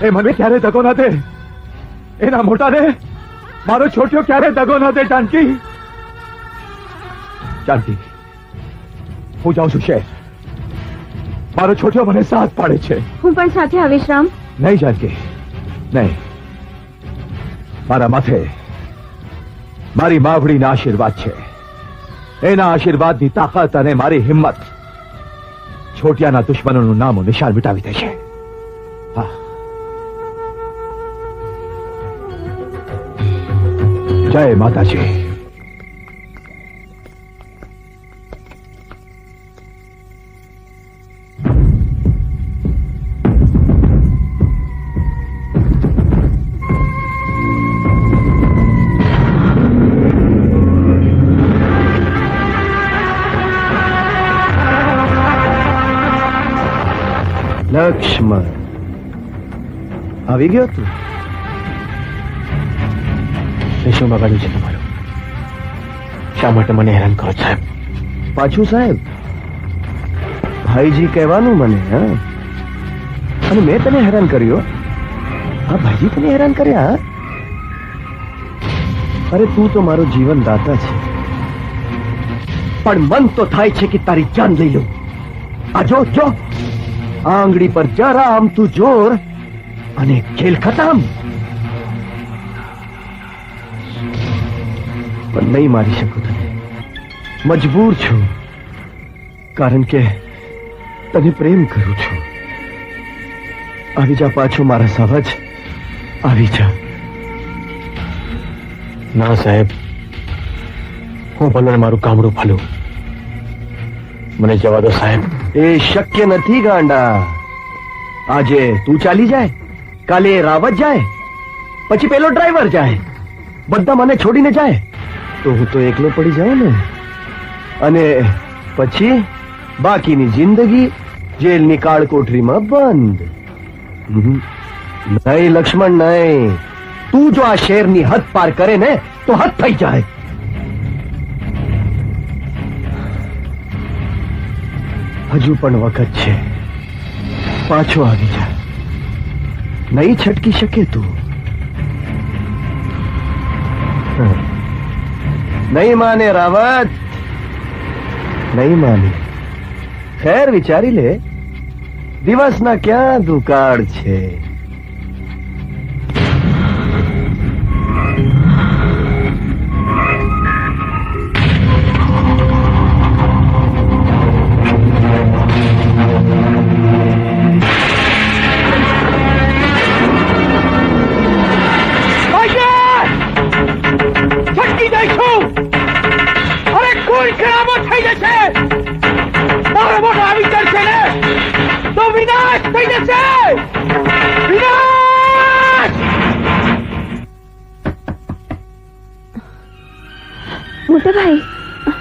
એ મને ક્યારે દગો ન દે. એના મોટાને મારો છોટ્યો ક્યારે દગો ન દે. જાનકી, જાનકી, હું જાઉં છું શહેર. મારો છોટ્યો મને સાથ પાડે છે. હું પણ સાથે આવીશ રામ. નહીં જાનકી, નહીં. મારા માથે મારી માવડીના આશીર્વાદ છે. એના આશીર્વાદની તાકાત અને મારી હિંમત છોટિયાના દુશ્મનોનું નામો નિશાન મિટાવી દેશે. હા, જય માતાજી. લક્ષ્મણ આવી ગયો તું? શું બગાડ્યું છે તમારું? શા માટે મને હેરાન કરો સાહેબ? પાછું સાહેબ ભાઈજી કહેવાનું મને? હા, અને મેં તને હેરાન કર્યો? હા, ભાઈજી તને હેરાન કર્યા? અરે તું તો મારો જીવનદાતા છે, પણ મન તો થાય છે કે તારી જાન લઈ લઉં. આ જો જો, આંગળી પર જરા આમ તું જોર અને ખેલ ખતમ. પણ નહીં મારી શકું તને, મજબૂર છું, કારણ કે તને પ્રેમ કરું છું. આવી જા પાછો મારા સાવજ, આવી જા. ના સાહેબ, હું ભલો ને મારું કામડું ભલું. મને જવા દો સાહેબ. એ શક્ય નથી ગાંડા. આજે તું ચાલી જાય, કાલે રાવત જાય, પછી પેલો ડ્રાઈવર જાય, બધા મને છોડીને જાય તો હું તો એકલો પડી જાઉં ને. અને પછી બાકીની જિંદગી જેલની કાળ કોઠરીમાં બંધ. નહીં લક્ષ્મણ, નહીં. તું જો આ શેરની હદ પાર કરે ને તો હદ થઈ જાય. હજુ પણ વખત છે, પાછો આવી જા. નહીં છટકી શકે તું. નહીં માને રાવત, નહીં માને. ખેર વિચારી લે, દિવસના ક્યાં દુકાળ છે.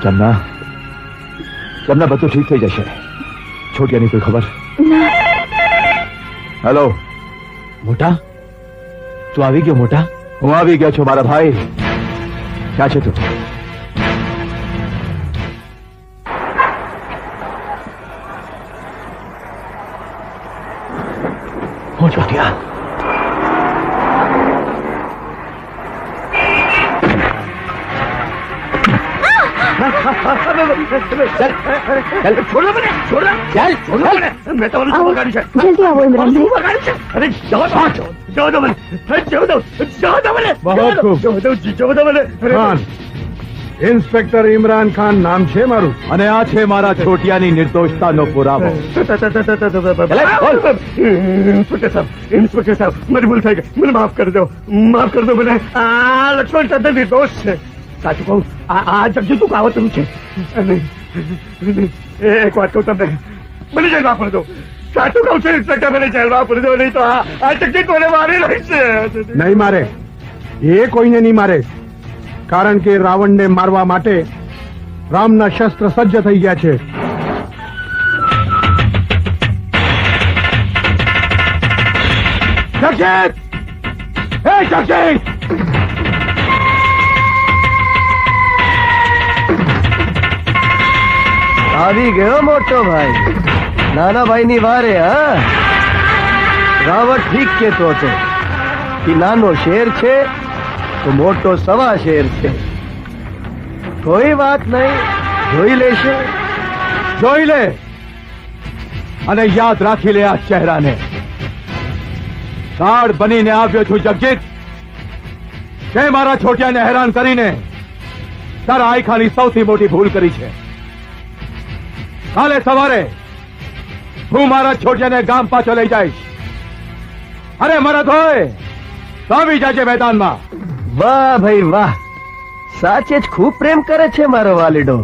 જમના, જમના, બધું ઠીક થઈ જશે. છોટિયાની કોઈ ખબર? હેલો મોટા, તું આવી ગયો મોટા? હું આવી ગયો છું મારા ભાઈ. ક્યાં છે તું? હું છોટિયા. જલ્દી આવો ઇમરાનભાઈ. અરે જવા દો મને. ઇન્સ્પેક્ટર ઇમરાન ખાન નામ છે મારું, અને આ છે મારા છોટિયાની નિર્દોષતાનો પુરાવો. ઇન્સ્પેક્ટર સાહેબ, મારી ભૂલ થઈ ગઈ, મને માફ કરી દો, માફ કરી દો મને. આ લક્ષ્મણ તદ્દન નિર્દોષ છે. સાચું કહું, આ જગજીતું કાવતરું છે. એક વાત કહું તમને, મને જેલ વાપરી દો. સાચું કહું છું ઇન્સ્પેક્ટર, મને જેલ વાપરી દો, નહીં તો આ જગજીત મને મારી રહી છે. નહીં મારે, એ કોઈને નહીં મારે, કારણ કે રાવણને મારવા માટે રામના શસ્ત્ર સજ્જ થઈ ગયા છે. જગજીત! હે જગજીત! આવી ગયો મોટો ભાઈ, નાના ભાઈની વારે. હા, રાવત ઠીક કહેતો હતો કે નાનો શેર છે તો મોટો સવા શેર છે. કોઈ વાત નહીં, જોઈ લેશે. જોઈ લે અને યાદ રાખી લે આ ચહેરાને. કાર્ડ બનીને આવ્યો છું જગજીત. તે મારા છોટિયાને હેરાન કરીને તારા આયખાની સૌથી મોટી ભૂલ કરી છે. કાલે સવારે હું મારા છોટિયાને ગામ પાછો લઈ જઈશ. અરે મરદ હોય તો આવી જાજે મેદાનમાં. વાહ ભાઈ વાહ, સાચે જ ખૂબ પ્રેમ કરે છે મારો વાલીડો.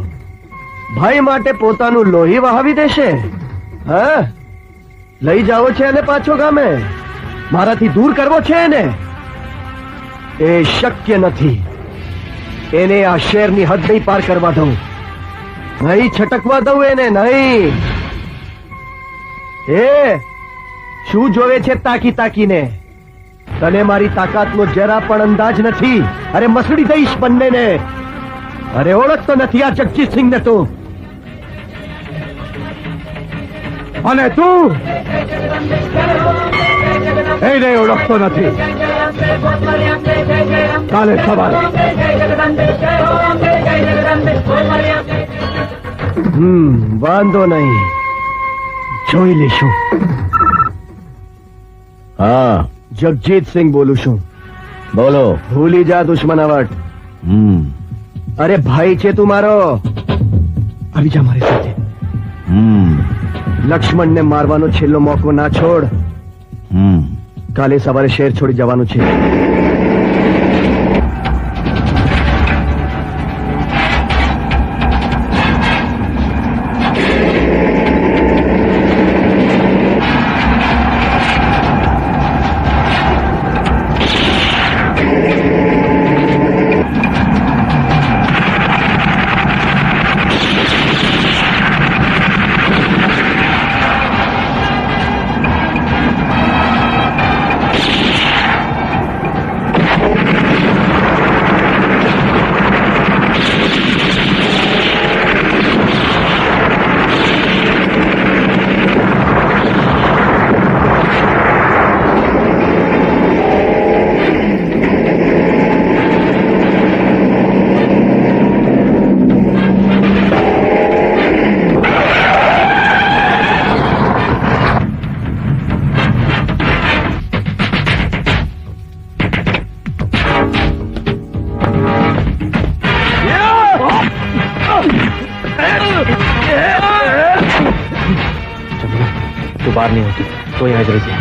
ભાઈ માટે પોતાનું લોહી વહાવી દેશે. હા, લઈ જાઓ છે અને પાછો ગામે. મારાથી દૂર કરવો છે એને. એ શક્ય નથી. એને આ શહેરની હદ નહીં પાર કરવા દઉં, નહીં છટકવા દઉં એને, નહીં. એ શું જોવે છે તાકી તાકીને? તને મારી તાકાતનો જરા પણ અંદાજ નથી. અરે મસળી દઈશ બંનેને. અરે ઓળખતો નથી આ જગજીતસિંહને તું. અને તું એને ઓળખતો નથી. કાલે સવારે વાંધો નહીં, જોઈ લેશું. હા જગજીતસિંહ બોલું છું. બોલો. ભૂલી જા દુશ્મનાવટ. અરે ભાઈ છે તું મારો. આવી જા મારી સાથે. લક્ષ્મણને મારવાનો છેલ્લો મોકો ના છોડ. કાલે સવારે શહેર છોડી જવાનું છે. તું બહાર નહીં હોતી તો અહીંયા જ રહેજે.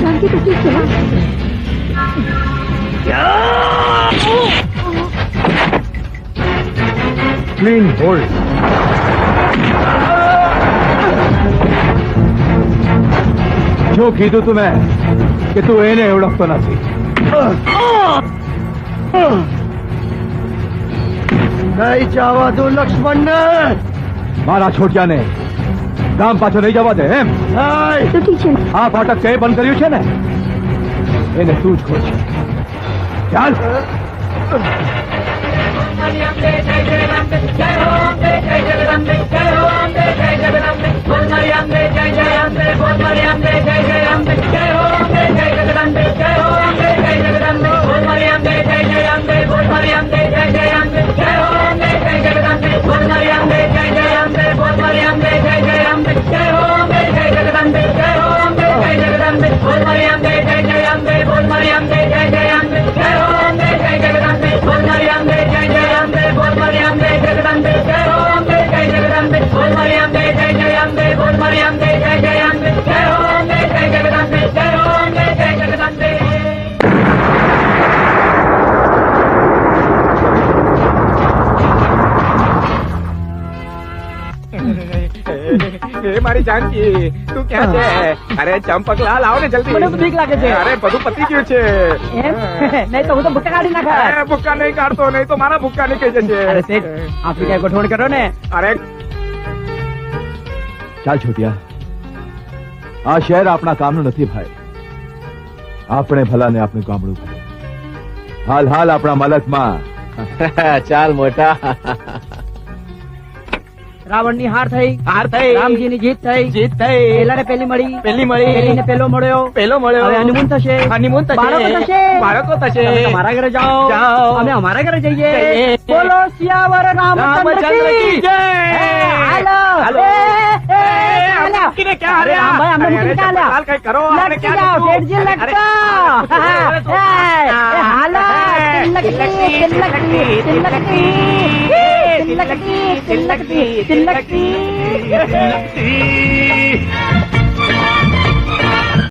शांति तो ठीक क्लीन होल्ड. શું કીધું તું મેં કે તું એને ઓળખતો નથી? નહીં જવા દો લક્ષ્મણને. મારા છોટિયાને ગામ પાછો નહીં જવા દે એમ? નહીં. તો ઠીક છે આ ફાટક તે બંધ કર્યું છે ને, એને તું જ ખોલ. ચાલ. મારી જાનકી તું ક્યાં છે? અરે ચંપકલાલ આવો ને જલ્દી. મને તો બીક લાગે છે. અરે બધું પતી ગયું છે. એમ? નહીં તો હું તો ભૂકા કાઢી નાખા. અરે ભૂક્કા નહીં કાઢતો, નહીં તો મારા ભૂક્કા નીકળી જશે. અરે શેઠ, આફ્રિકાએ ગોઠવણ કરો ને. અરે ચાલ છોટિયા, આ શહેર આપણા કામનું નથી ભાઈ. આપણે ભલા ને આપણું ગામડું ભાઈ. હાલ હાલ આપણા મલકમાં. ચાલ મોટા. રાવણની હાર થઈ, હાર થઈ, રામજીની જીત થઈ, જીત થઈ, પેલાને પેલી મળી, પેલી મળી, પેલીને પેલો મળ્યો, પેલો મળ્યો. હવે હનીમૂન થશે, હનીમૂન થશે, બાળકો થશે, બાળકો થશે. તમે તમારા ઘરે જાઓ, જાઓ. અમે અમારા ઘરે જઈએ. જઈએ. બોલો સિયાવર રામચંદ્ર કી જય. હાલો. હાલો. હાલો. મૂકીને ક્યાં અરે હાલ્યા? રામભાઈ, અમને મૂકીને ક્યાં હાલ્યા? હાલ કઈ કરો. આપણે લટકી ક્યાં જાઓ, જઈશું? શેઠજી, લટકો. હાલો. તિલકતી, તિલકતી, તિલકતી, તિલકતી, તિલકતી, તિલકતી.